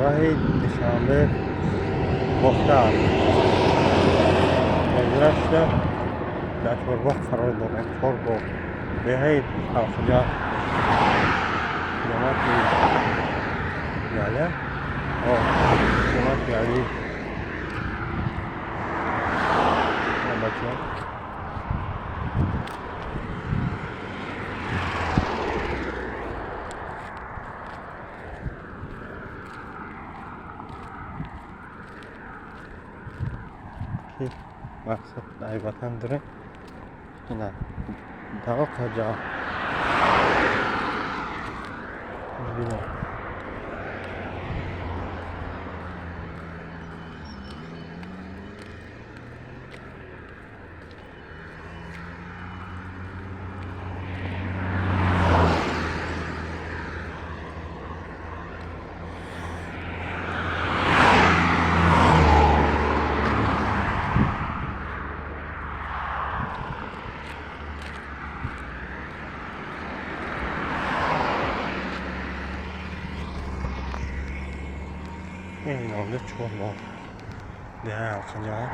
دادگاه دوشنبه گفتم گذشته در تربت قرار دارد. تربت بیایید الخجا جماعت geldi. O cemaat geldi. Ben bakıyorum. Ki maksat daybatandırı. Yine daha kaca. Bina. این نامده چون ما ده الخجا